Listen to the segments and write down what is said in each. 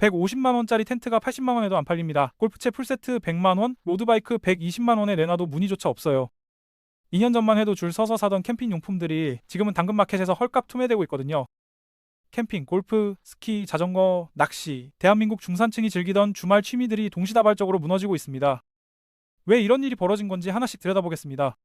150만원짜리 텐트가 80만원에도 안 팔립니다. 골프채 풀세트 100만원, 로드바이크 120만원에 내놔도 문의조차 없어요. 2년 전만 해도 줄 서서 사던 캠핑 용품들이 지금은 당근마켓에서 헐값 투매되고 있거든요. 캠핑, 골프, 스키, 자전거, 낚시, 대한민국 중산층이 즐기던 주말 취미들이 동시다발적으로 무너지고 있습니다. 왜 이런 일이 벌어진 건지 하나씩 들여다보겠습니다.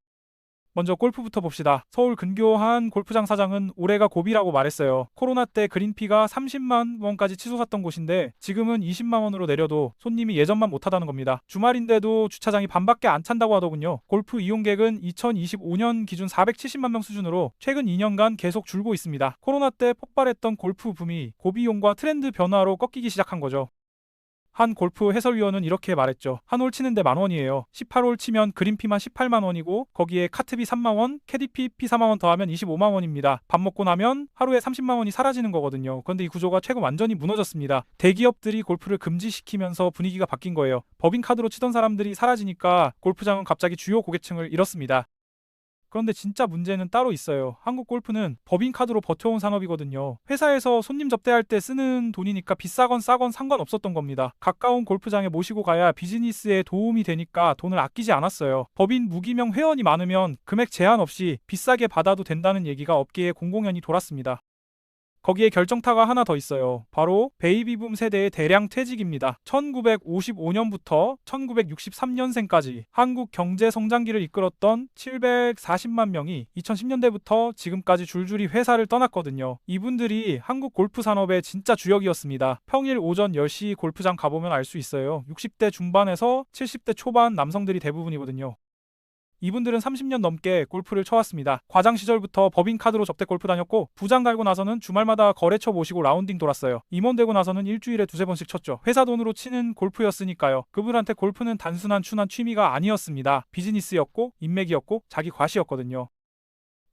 먼저 골프부터 봅시다. 서울 근교한 골프장 사장은 올해가 고비라고 말했어요. 코로나 때 그린피가 30만 원까지 치솟았던 곳인데 지금은 20만 원으로 내려도 손님이 예전만 못하다는 겁니다. 주말인데도 주차장이 반밖에 안 찬다고 하더군요. 골프 이용객은 2025년 기준 470만 명 수준으로 최근 2년간 계속 줄고 있습니다. 코로나 때 폭발했던 골프 붐이 고비용과 트렌드 변화로 꺾이기 시작한 거죠. 한 골프 해설위원은 이렇게 말했죠. 한 홀 치는데 만원이에요. 18홀 치면 그린피만 18만원이고 거기에 카트비 3만원, 캐디피 4만원 더하면 25만원입니다. 밥 먹고 나면 하루에 30만원이 사라지는 거거든요. 그런데 이 구조가 최근 완전히 무너졌습니다. 대기업들이 골프를 금지시키면서 분위기가 바뀐 거예요. 법인카드로 치던 사람들이 사라지니까 골프장은 갑자기 주요 고객층을 잃었습니다. 그런데 진짜 문제는 따로 있어요. 한국 골프는 법인카드로 버텨온 산업이거든요. 회사에서 손님 접대할 때 쓰는 돈이니까 비싸건 싸건 상관없었던 겁니다. 가까운 골프장에 모시고 가야 비즈니스에 도움이 되니까 돈을 아끼지 않았어요. 법인 무기명 회원이 많으면 금액 제한 없이 비싸게 받아도 된다는 얘기가 업계에 공공연히 돌았습니다. 거기에 결정타가 하나 더 있어요. 바로 베이비붐 세대의 대량 퇴직입니다. 1955년부터 1963년생까지 한국 경제 성장기를 이끌었던 740만 명이 2010년대부터 지금까지 줄줄이 회사를 떠났거든요. 이분들이 한국 골프 산업의 진짜 주역이었습니다. 평일 오전 10시 골프장 가보면 알 수 있어요. 60대 중반에서 70대 초반 남성들이 대부분이거든요. 이분들은 30년 넘게 골프를 쳐왔습니다. 과장 시절부터 법인카드로 접대 골프 다녔고 부장 갈고 나서는 주말마다 거래처 모시고 라운딩 돌았어요. 임원 되고 나서는 일주일에 두세 번씩 쳤죠. 회사 돈으로 치는 골프였으니까요. 그분한테 골프는 단순한 춘한 취미가 아니었습니다. 비즈니스였고 인맥이었고 자기 과시였거든요.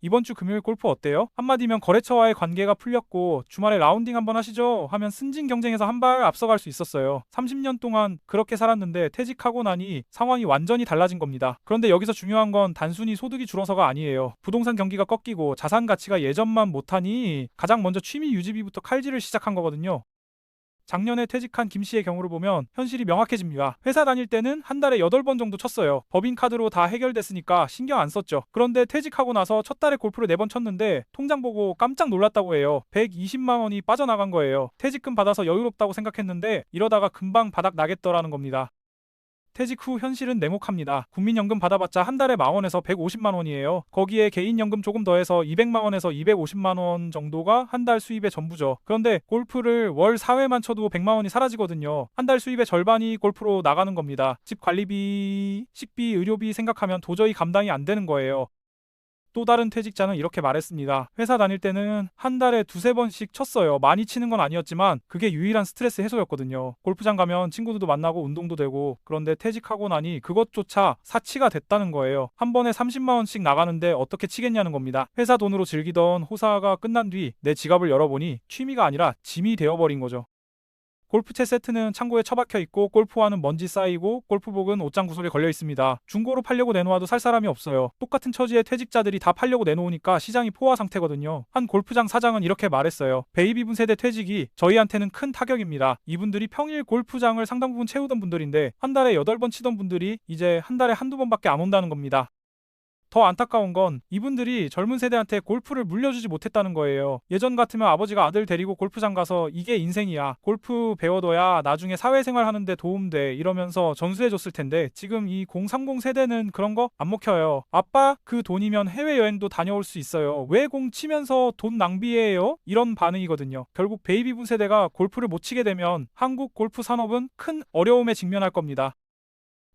이번 주 금요일 골프 어때요? 한마디면 거래처와의 관계가 풀렸고 주말에 라운딩 한번 하시죠 하면 승진 경쟁에서 한 발 앞서갈 수 있었어요. 30년 동안 그렇게 살았는데 퇴직하고 나니 상황이 완전히 달라진 겁니다. 그런데 여기서 중요한 건 단순히 소득이 줄어서가 아니에요. 부동산 경기가 꺾이고 자산 가치가 예전만 못하니 가장 먼저 취미 유지비부터 칼질을 시작한 거거든요. 작년에 퇴직한 김 씨의 경우를 보면 현실이 명확해집니다. 회사 다닐 때는 한 달에 8번 정도 쳤어요. 법인카드로 다 해결됐으니까 신경 안 썼죠. 그런데 퇴직하고 나서 첫 달에 골프를 4번 쳤는데 통장 보고 깜짝 놀랐다고 해요. 120만 원이 빠져나간 거예요. 퇴직금 받아서 여유롭다고 생각했는데 이러다가 금방 바닥 나겠더라는 겁니다. 퇴직 후 현실은 냉혹합니다. 국민연금 받아봤자 한 달에 10,000원에서 150만 원이에요. 거기에 개인연금 조금 더해서 200만 원에서 250만 원 정도가 한 달 수입의 전부죠. 그런데 골프를 월 4회만 쳐도 100만 원이 사라지거든요. 한 달 수입의 절반이 골프로 나가는 겁니다. 집 관리비, 식비, 의료비 생각하면 도저히 감당이 안 되는 거예요. 또 다른 퇴직자는 이렇게 말했습니다. 회사 다닐 때는 한 달에 두세 번씩 쳤어요. 많이 치는 건 아니었지만 그게 유일한 스트레스 해소였거든요. 골프장 가면 친구들도 만나고 운동도 되고 그런데 퇴직하고 나니 그것조차 사치가 됐다는 거예요. 한 번에 30만 원씩 나가는데 어떻게 치겠냐는 겁니다. 회사 돈으로 즐기던 호사가 끝난 뒤 내 지갑을 열어보니 취미가 아니라 짐이 되어버린 거죠. 골프채 세트는 창고에 처박혀 있고 골프화는 먼지 쌓이고 골프복은 옷장 구석에 걸려 있습니다. 중고로 팔려고 내놓아도 살 사람이 없어요. 똑같은 처지의 퇴직자들이 다 팔려고 내놓으니까 시장이 포화 상태거든요. 한 골프장 사장은 이렇게 말했어요. 베이비붐 세대 퇴직이 저희한테는 큰 타격입니다. 이분들이 평일 골프장을 상당 부분 채우던 분들인데 한 달에 8번 치던 분들이 이제 한 달에 한두 번밖에 안 온다는 겁니다. 더 안타까운 건 이분들이 젊은 세대한테 골프를 물려주지 못했다는 거예요. 예전 같으면 아버지가 아들 데리고 골프장 가서 이게 인생이야. 골프 배워둬야 나중에 사회생활 하는데 도움돼. 이러면서 전수해줬을 텐데 지금 이 030 세대는 그런 거 안 먹혀요. 아빠 그 돈이면 해외여행도 다녀올 수 있어요. 왜 공 치면서 돈 낭비해요? 이런 반응이거든요. 결국 베이비붐 세대가 골프를 못 치게 되면 한국 골프 산업은 큰 어려움에 직면할 겁니다.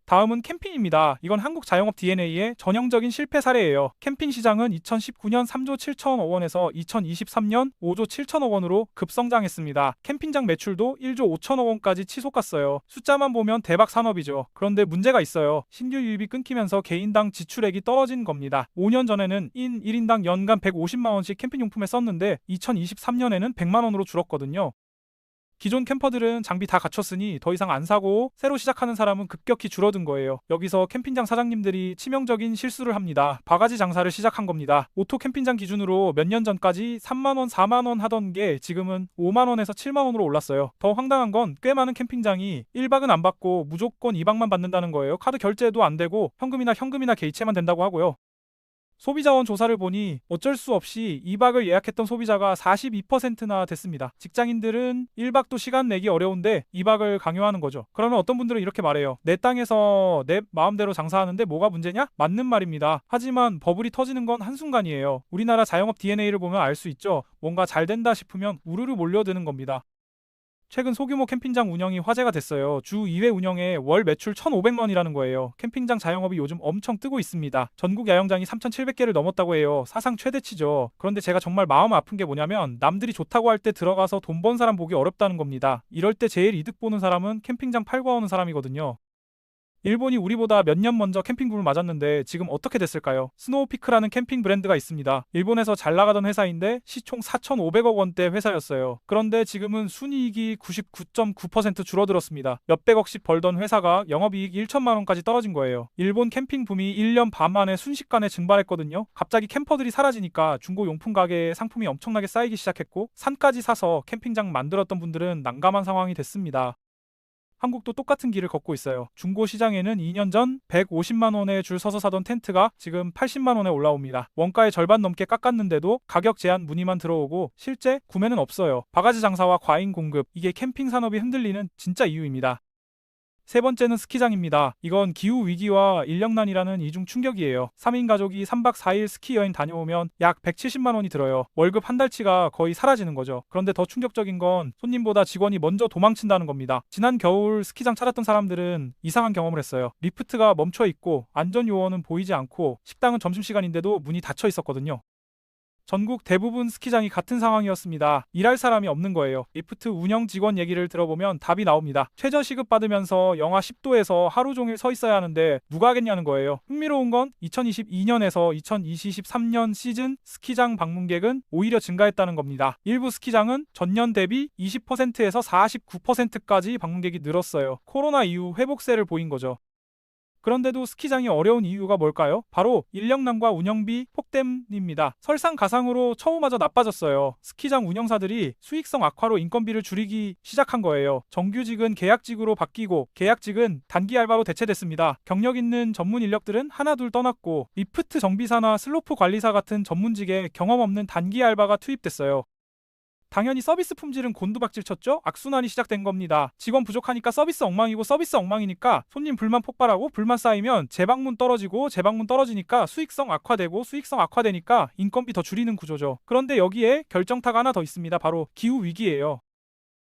다음은 캠핑입니다. 이건 한국 자영업 DNA의 전형적인 실패 사례예요. 캠핑 시장은 2019년 3조 7천억 원에서 2023년 5조 7천억 원으로 급성장했습니다. 캠핑장 매출도 1조 5천억 원까지 치솟갔어요. 숫자만 보면 대박 산업이죠. 그런데 문제가 있어요. 신규 유입이 끊기면서 개인당 지출액이 떨어진 겁니다. 5년 전에는 1인당 연간 150만 원씩 캠핑용품에 썼는데 2023년에는 100만 원으로 줄었거든요. 기존 캠퍼들은 장비 다 갖췄으니 더 이상 안 사고 새로 시작하는 사람은 급격히 줄어든 거예요. 여기서 캠핑장 사장님들이 치명적인 실수를 합니다. 바가지 장사를 시작한 겁니다. 오토 캠핑장 기준으로 몇 년 전까지 3만원, 4만원 하던 게 지금은 5만원에서 7만원으로 올랐어요. 더 황당한 건 꽤 많은 캠핑장이 1박은 안 받고 무조건 2박만 받는다는 거예요. 카드 결제도 안 되고 현금이나 개이체만 된다고 하고요. 소비자원 조사를 보니 어쩔 수 없이 2박을 예약했던 소비자가 42%나 됐습니다. 직장인들은 1박도 시간 내기 어려운데 2박을 강요하는 거죠. 그러면 어떤 분들은 이렇게 말해요. 내 땅에서 내 마음대로 장사하는데 뭐가 문제냐? 맞는 말입니다. 하지만 버블이 터지는 건 한순간이에요. 우리나라 자영업 DNA를 보면 알 수 있죠. 뭔가 잘 된다 싶으면 우르르 몰려드는 겁니다. 최근 소규모 캠핑장 운영이 화제가 됐어요. 주 2회 운영에 월 매출 1,500만이라는 거예요. 캠핑장 자영업이 요즘 엄청 뜨고 있습니다. 전국 야영장이 3,700개를 넘었다고 해요. 사상 최대치죠. 그런데 제가 정말 마음 아픈 게 뭐냐면 남들이 좋다고 할 때 들어가서 돈 번 사람 보기 어렵다는 겁니다. 이럴 때 제일 이득 보는 사람은 캠핑장 팔고 오는 사람이거든요. 일본이 우리보다 몇 년 먼저 캠핑붐을 맞았는데 지금 어떻게 됐을까요? 스노우피크라는 캠핑 브랜드가 있습니다. 일본에서 잘 나가던 회사인데 시총 4,500억 원대 회사였어요. 그런데 지금은 순이익이 99.9% 줄어들었습니다. 몇백억씩 벌던 회사가 영업이익 1천만 원까지 떨어진 거예요. 일본 캠핑 붐이 1년 반 만에 순식간에 증발했거든요. 갑자기 캠퍼들이 사라지니까 중고 용품 가게에 상품이 엄청나게 쌓이기 시작했고 산까지 사서 캠핑장 만들었던 분들은 난감한 상황이 됐습니다. 한국도 똑같은 길을 걷고 있어요. 중고 시장에는 2년 전 150만 원에 줄 서서 사던 텐트가 지금 80만 원에 올라옵니다. 원가의 절반 넘게 깎았는데도 가격 제한 문의만 들어오고 실제 구매는 없어요. 바가지 장사와 과잉 공급, 이게 캠핑 산업이 흔들리는 진짜 이유입니다. 세 번째는 스키장입니다. 이건 기후 위기와 인력난이라는 이중 충격이에요. 3인 가족이 3박 4일 스키 여행 다녀오면 약 170만 원이 들어요. 월급 한 달치가 거의 사라지는 거죠. 그런데 더 충격적인 건 손님보다 직원이 먼저 도망친다는 겁니다. 지난 겨울 스키장 찾았던 사람들은 이상한 경험을 했어요. 리프트가 멈춰 있고 안전 요원은 보이지 않고 식당은 점심시간인데도 문이 닫혀 있었거든요. 전국 대부분 스키장이 같은 상황이었습니다. 일할 사람이 없는 거예요. 리프트 운영 직원 얘기를 들어보면 답이 나옵니다. 최저 시급 받으면서 영하 10도에서 하루 종일 서 있어야 하는데 누가 하겠냐는 거예요. 흥미로운 건 2022년에서 2023년 시즌 스키장 방문객은 오히려 증가했다는 겁니다. 일부 스키장은 전년 대비 20%에서 49%까지 방문객이 늘었어요. 코로나 이후 회복세를 보인 거죠. 그런데도 스키장이 어려운 이유가 뭘까요? 바로 인력난과 운영비 폭댐입니다. 설상가상으로 처우마저 나빠졌어요. 스키장 운영사들이 수익성 악화로 인건비를 줄이기 시작한 거예요. 정규직은 계약직으로 바뀌고 계약직은 단기 알바로 대체됐습니다. 경력 있는 전문 인력들은 하나둘 떠났고 리프트 정비사나 슬로프 관리사 같은 전문직에 경험 없는 단기 알바가 투입됐어요. 당연히 서비스 품질은 곤두박질 쳤죠? 악순환이 시작된 겁니다. 직원 부족하니까 서비스 엉망이고 서비스 엉망이니까 손님 불만 폭발하고 불만 쌓이면 재방문 떨어지고 재방문 떨어지니까 수익성 악화되고 수익성 악화되니까 인건비 더 줄이는 구조죠. 그런데 여기에 결정타가 하나 더 있습니다. 바로 기후위기예요.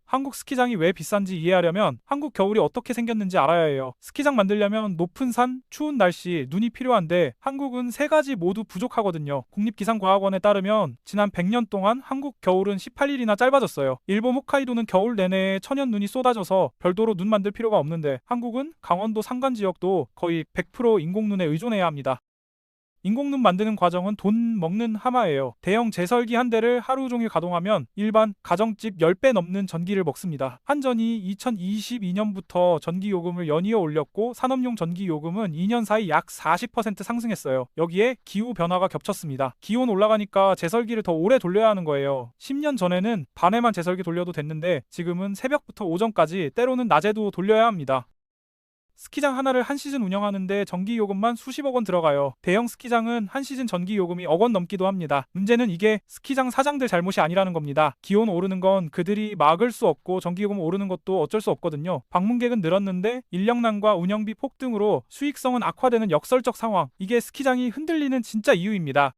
한국 스키장이 왜 비싼지 이해하려면 한국 겨울이 어떻게 생겼는지 알아야 해요. 스키장 만들려면 높은 산, 추운 날씨, 눈이 필요한데 한국은 세 가지 모두 부족하거든요. 국립기상과학원에 따르면 지난 100년 동안 한국 겨울은 18일이나 짧아졌어요. 일본 홋카이도는 겨울 내내 천연 눈이 쏟아져서 별도로 눈 만들 필요가 없는데 한국은 강원도 산간 지역도 거의 100% 인공눈에 의존해야 합니다. 인공눈 만드는 과정은 돈 먹는 하마예요. 대형 제설기 한 대를 하루 종일 가동하면 일반 가정집 10배 넘는 전기를 먹습니다. 한전이 2022년부터 전기요금을 연이어 올렸고 산업용 전기요금은 2년 사이 약 40% 상승했어요. 여기에 기후변화가 겹쳤습니다. 기온 올라가니까 제설기를 더 오래 돌려야 하는 거예요. 10년 전에는 밤에만 제설기 돌려도 됐는데 지금은 새벽부터 오전까지 때로는 낮에도 돌려야 합니다. 스키장 하나를 한 시즌 운영하는데 전기요금만 수십억 원 들어가요. 대형 스키장은 한 시즌 전기요금이 억 원 넘기도 합니다. 문제는 이게 스키장 사장들 잘못이 아니라는 겁니다. 기온 오르는 건 그들이 막을 수 없고 전기요금 오르는 것도 어쩔 수 없거든요. 방문객은 늘었는데 인력난과 운영비 폭등으로 수익성은 악화되는 역설적 상황. 이게 스키장이 흔들리는 진짜 이유입니다.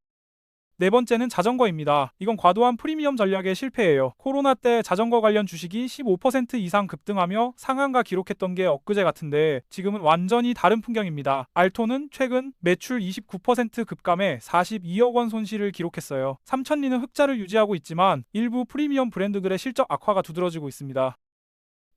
네 번째는 자전거입니다. 이건 과도한 프리미엄 전략의 실패예요. 코로나 때 자전거 관련 주식이 15% 이상 급등하며 상한가 기록했던 게 엊그제 같은데 지금은 완전히 다른 풍경입니다. 알토는 최근 매출 29% 급감해 42억 원 손실을 기록했어요. 삼천리는 흑자를 유지하고 있지만 일부 프리미엄 브랜드들의 실적 악화가 두드러지고 있습니다.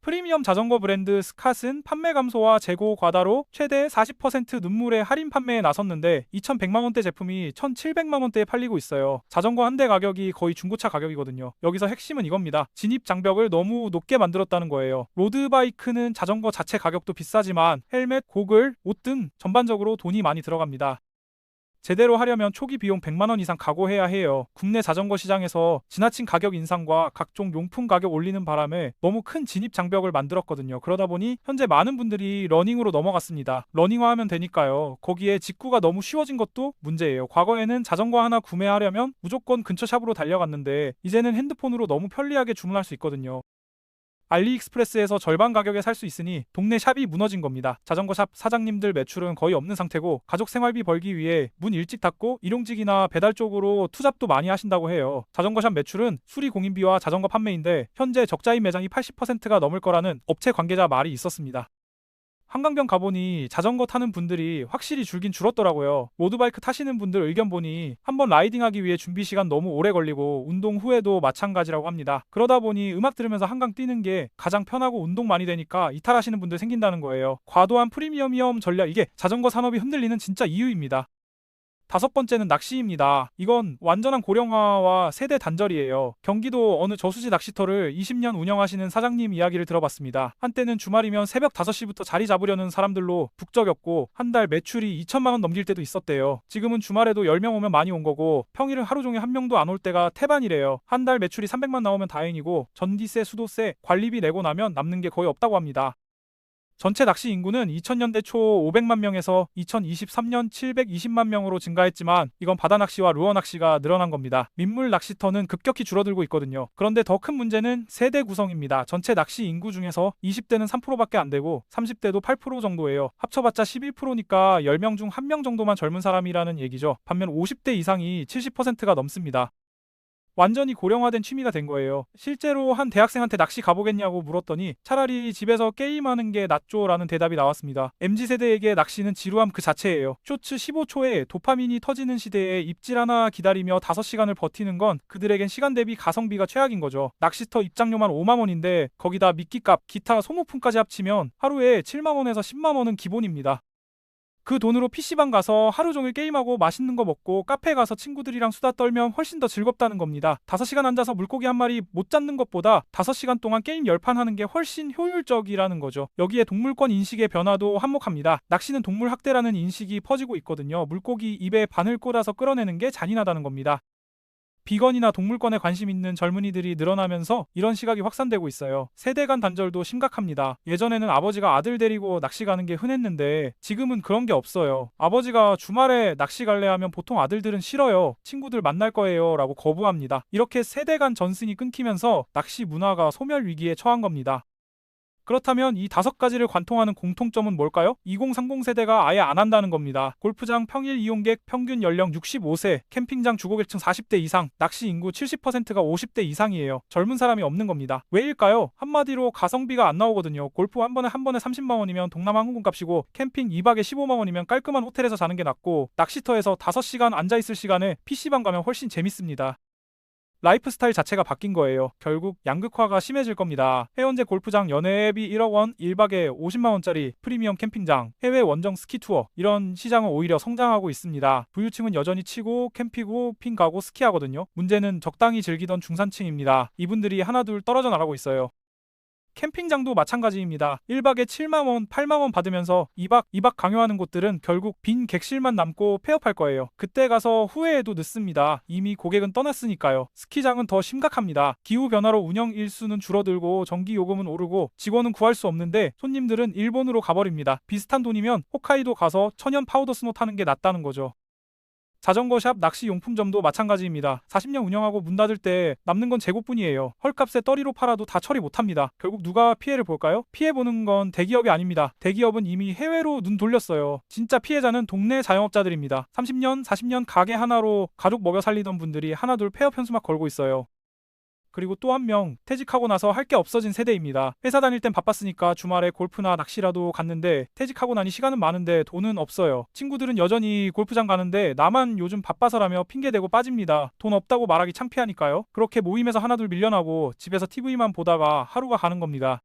프리미엄 자전거 브랜드 스캇은 판매 감소와 재고 과다로 최대 40% 눈물의 할인 판매에 나섰는데 2,100만 원대 제품이 1,700만 원대에 팔리고 있어요. 자전거 한 대 가격이 거의 중고차 가격이거든요. 여기서 핵심은 이겁니다. 진입 장벽을 너무 높게 만들었다는 거예요. 로드바이크는 자전거 자체 가격도 비싸지만 헬멧, 고글, 옷 등 전반적으로 돈이 많이 들어갑니다. 제대로 하려면 초기 비용 100만 원 이상 각오해야 해요. 국내 자전거 시장에서 지나친 가격 인상과 각종 용품 가격 올리는 바람에 너무 큰 진입 장벽을 만들었거든요. 그러다 보니 현재 많은 분들이 러닝으로 넘어갔습니다. 러닝화하면 되니까요. 거기에 직구가 너무 쉬워진 것도 문제예요. 과거에는 자전거 하나 구매하려면 무조건 근처 샵으로 달려갔는데 이제는 핸드폰으로 너무 편리하게 주문할 수 있거든요. 알리익스프레스에서 절반 가격에 살 수 있으니 동네 샵이 무너진 겁니다. 자전거 샵 사장님들 매출은 거의 없는 상태고 가족 생활비 벌기 위해 문 일찍 닫고 일용직이나 배달 쪽으로 투잡도 많이 하신다고 해요. 자전거 샵 매출은 수리 공인비와 자전거 판매인데 현재 적자인 매장이 80%가 넘을 거라는 업체 관계자 말이 있었습니다. 한강변 가보니 자전거 타는 분들이 확실히 줄긴 줄었더라고요. 로드바이크 타시는 분들 의견 보니 한번 라이딩하기 위해 준비 시간 너무 오래 걸리고 운동 후에도 마찬가지라고 합니다. 그러다 보니 음악 들으면서 한강 뛰는 게 가장 편하고 운동 많이 되니까 이탈하시는 분들 생긴다는 거예요. 과도한 프리미엄 전략, 이게 자전거 산업이 흔들리는 진짜 이유입니다. 다섯 번째는 낚시입니다. 이건 완전한 고령화와 세대 단절이에요. 경기도 어느 저수지 낚시터를 20년 운영하시는 사장님 이야기를 들어봤습니다. 한때는 주말이면 새벽 5시부터 자리 잡으려는 사람들로 북적였고 한 달 매출이 2천만 원 넘길 때도 있었대요. 지금은 주말에도 10명 오면 많이 온 거고 평일은 하루 종일 한 명도 안 올 때가 태반이래요. 한 달 매출이 300만 나오면 다행이고 전기세, 수도세, 관리비 내고 나면 남는 게 거의 없다고 합니다. 전체 낚시 인구는 2000년대 초 500만 명에서 2023년 720만 명으로 증가했지만 이건 바다 낚시와 루어 낚시가 늘어난 겁니다. 민물 낚시터는 급격히 줄어들고 있거든요. 그런데 더 큰 문제는 세대 구성입니다. 전체 낚시 인구 중에서 20대는 3%밖에 안 되고 30대도 8% 정도예요. 합쳐봤자 11%니까 10명 중 1명 정도만 젊은 사람이라는 얘기죠. 반면 50대 이상이 70%가 넘습니다. 완전히 고령화된 취미가 된 거예요. 실제로 한 대학생한테 낚시 가보겠냐고 물었더니 차라리 집에서 게임하는 게 낫죠 라는 대답이 나왔습니다. MZ세대에게 낚시는 지루함 그 자체예요. 쇼츠 15초에 도파민이 터지는 시대에 입질 하나 기다리며 5시간을 버티는 건 그들에겐 시간 대비 가성비가 최악인 거죠. 낚시터 입장료만 5만 원인데 거기다 미끼값, 기타 소모품까지 합치면 하루에 7만 원에서 10만 원은 기본입니다. 그 돈으로 PC방 가서 하루 종일 게임하고 맛있는 거 먹고 카페 가서 친구들이랑 수다 떨면 훨씬 더 즐겁다는 겁니다. 5시간 앉아서 물고기 한 마리 못 잡는 것보다 5시간 동안 게임 10판 하는 게 훨씬 효율적이라는 거죠. 여기에 동물권 인식의 변화도 한몫합니다. 낚시는 동물 학대라는 인식이 퍼지고 있거든요. 물고기 입에 바늘 꽂아서 끌어내는 게 잔인하다는 겁니다. 비건이나 동물권에 관심 있는 젊은이들이 늘어나면서 이런 시각이 확산되고 있어요. 세대 간 단절도 심각합니다. 예전에는 아버지가 아들 데리고 낚시 가는 게 흔했는데 지금은 그런 게 없어요. 아버지가 주말에 낚시 갈래 하면 보통 아들들은 싫어요. 친구들 만날 거예요 라고 거부합니다. 이렇게 세대 간 전승이 끊기면서 낚시 문화가 소멸 위기에 처한 겁니다. 그렇다면 이 5가지를 관통하는 공통점은 뭘까요? 2030 세대가 아예 안 한다는 겁니다. 골프장 평일 이용객 평균 연령 65세, 캠핑장 주거계층 40대 이상, 낚시 인구 70%가 50대 이상이에요. 젊은 사람이 없는 겁니다. 왜일까요? 한마디로 가성비가 안 나오거든요. 골프 한 번에 30만 원이면 동남 항공값이고 캠핑 2박에 15만 원이면 깔끔한 호텔에서 자는 게 낫고 낚시터에서 5시간 앉아있을 시간에 PC방 가면 훨씬 재밌습니다. 라이프스타일 자체가 바뀐 거예요. 결국 양극화가 심해질 겁니다. 해운대 골프장 연회비 1억 원, 1박에 50만 원짜리 프리미엄 캠핑장, 해외 원정 스키 투어, 이런 시장은 오히려 성장하고 있습니다. 부유층은 여전히 치고 캠피고 핑 가고 스키하거든요. 문제는 적당히 즐기던 중산층입니다. 이분들이 하나둘 떨어져 나가고 있어요. 캠핑장도 마찬가지입니다. 1박에 7만 원, 8만 원 받으면서 2박 강요하는 곳들은 결국 빈 객실만 남고 폐업할 거예요. 그때 가서 후회해도 늦습니다. 이미 고객은 떠났으니까요. 스키장은 더 심각합니다. 기후변화로 운영 일수는 줄어들고 전기요금은 오르고 직원은 구할 수 없는데 손님들은 일본으로 가버립니다. 비슷한 돈이면 홋카이도 가서 천연 파우더 스노 타는 게 낫다는 거죠. 자전거샵, 낚시용품점도 마찬가지입니다. 40년 운영하고 문 닫을 때 남는 건 재고뿐이에요. 헐값에 떨이로 팔아도 다 처리 못합니다. 결국 누가 피해를 볼까요? 피해보는 건 대기업이 아닙니다. 대기업은 이미 해외로 눈 돌렸어요. 진짜 피해자는 동네 자영업자들입니다. 30년, 40년 가게 하나로 가족 먹여 살리던 분들이 하나둘 폐업 현수막 걸고 있어요. 그리고 또 한 명, 퇴직하고 나서 할 게 없어진 세대입니다. 회사 다닐 땐 바빴으니까 주말에 골프나 낚시라도 갔는데 퇴직하고 나니 시간은 많은데 돈은 없어요. 친구들은 여전히 골프장 가는데 나만 요즘 바빠서라며 핑계대고 빠집니다. 돈 없다고 말하기 창피하니까요. 그렇게 모임에서 하나둘 밀려나고 집에서 TV만 보다가 하루가 가는 겁니다.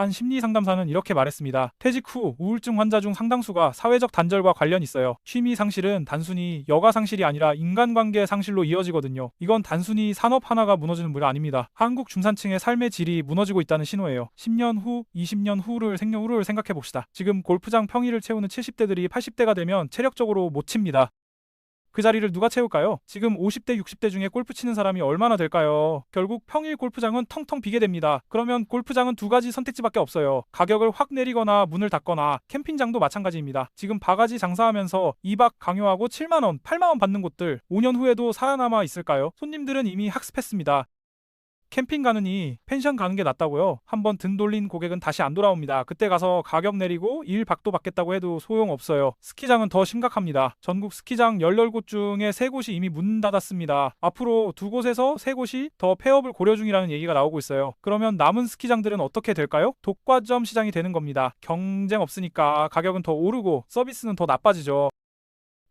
한 심리상담사는 이렇게 말했습니다. 퇴직 후 우울증 환자 중 상당수가 사회적 단절과 관련 있어요. 취미 상실은 단순히 여가 상실이 아니라 인간관계 상실로 이어지거든요. 이건 단순히 산업 하나가 무너지는 물 아닙니다. 한국 중산층의 삶의 질이 무너지고 있다는 신호예요. 10년 후, 20년 후를 생각해 봅시다. 지금 골프장 평일을 채우는 70대들이 80대가 되면 체력적으로 못 칩니다. 그 자리를 누가 채울까요? 지금 50대, 60대 중에 골프 치는 사람이 얼마나 될까요? 결국 평일 골프장은 텅텅 비게 됩니다. 그러면 골프장은 두 가지 선택지밖에 없어요. 가격을 확 내리거나 문을 닫거나 캠핑장도 마찬가지입니다. 지금 바가지 장사하면서 2박 강요하고 7만 원, 8만 원 받는 곳들 5년 후에도 살아남아 있을까요? 손님들은 이미 학습했습니다. 캠핑 가느니 펜션 가는 게 낫다고요? 한번 등 돌린 고객은 다시 안 돌아옵니다. 그때 가서 가격 내리고 일 박도 받겠다고 해도 소용없어요. 스키장은 더 심각합니다. 전국 스키장 18곳 중에 3곳이 이미 문 닫았습니다. 앞으로 2곳에서 3곳이 더 폐업을 고려 중이라는 얘기가 나오고 있어요. 그러면 남은 스키장들은 어떻게 될까요? 독과점 시장이 되는 겁니다. 경쟁 없으니까 가격은 더 오르고 서비스는 더 나빠지죠.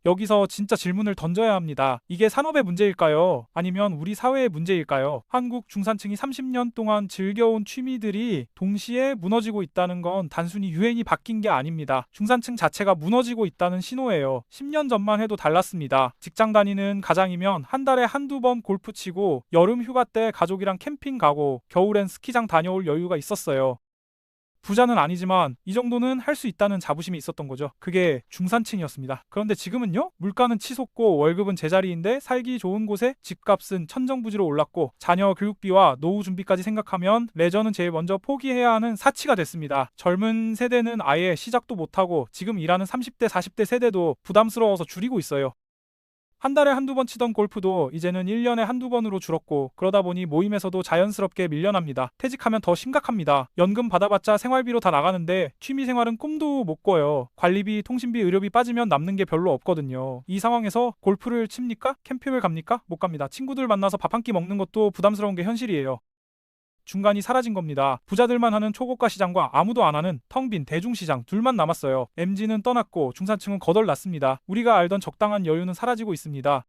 여기서 진짜 질문을 던져야 합니다. 이게 산업의 문제일까요? 아니면 우리 사회의 문제일까요? 한국 중산층이 30년 동안 즐겨온 취미들이 동시에 무너지고 있다는 건 단순히 유행이 바뀐 게 아닙니다. 중산층 자체가 무너지고 있다는 신호예요. 10년 전만 해도 달랐습니다. 직장 다니는 가장이면 한 달에 한두 번 골프 치고 여름 휴가 때 가족이랑 캠핑 가고 겨울엔 스키장 다녀올 여유가 있었어요. 부자는 아니지만 이 정도는 할 수 있다는 자부심이 있었던 거죠. 그게 중산층이었습니다. 그런데 지금은요? 물가는 치솟고 월급은 제자리인데 살기 좋은 곳에 집값은 천정부지로 올랐고 자녀 교육비와 노후 준비까지 생각하면 레저는 제일 먼저 포기해야 하는 사치가 됐습니다. 젊은 세대는 아예 시작도 못하고 지금 일하는 30대, 40대 세대도 부담스러워서 줄이고 있어요. 한 달에 한두 번 치던 골프도 이제는 1년에 한두 번으로 줄었고 그러다 보니 모임에서도 자연스럽게 밀려납니다. 퇴직하면 더 심각합니다. 연금 받아봤자 생활비로 다 나가는데 취미생활은 꿈도 못 꿔요. 관리비, 통신비, 의료비 빠지면 남는 게 별로 없거든요. 이 상황에서 골프를 칩니까? 캠핑을 갑니까? 못 갑니다. 친구들 만나서 밥 한 끼 먹는 것도 부담스러운 게 현실이에요. 중간이 사라진 겁니다. 부자들만 하는 초고가 시장과 아무도 안 하는 텅 빈 대중시장 둘만 남았어요. MZ는 떠났고 중산층은 거덜났습니다. 우리가 알던 적당한 여유는 사라지고 있습니다.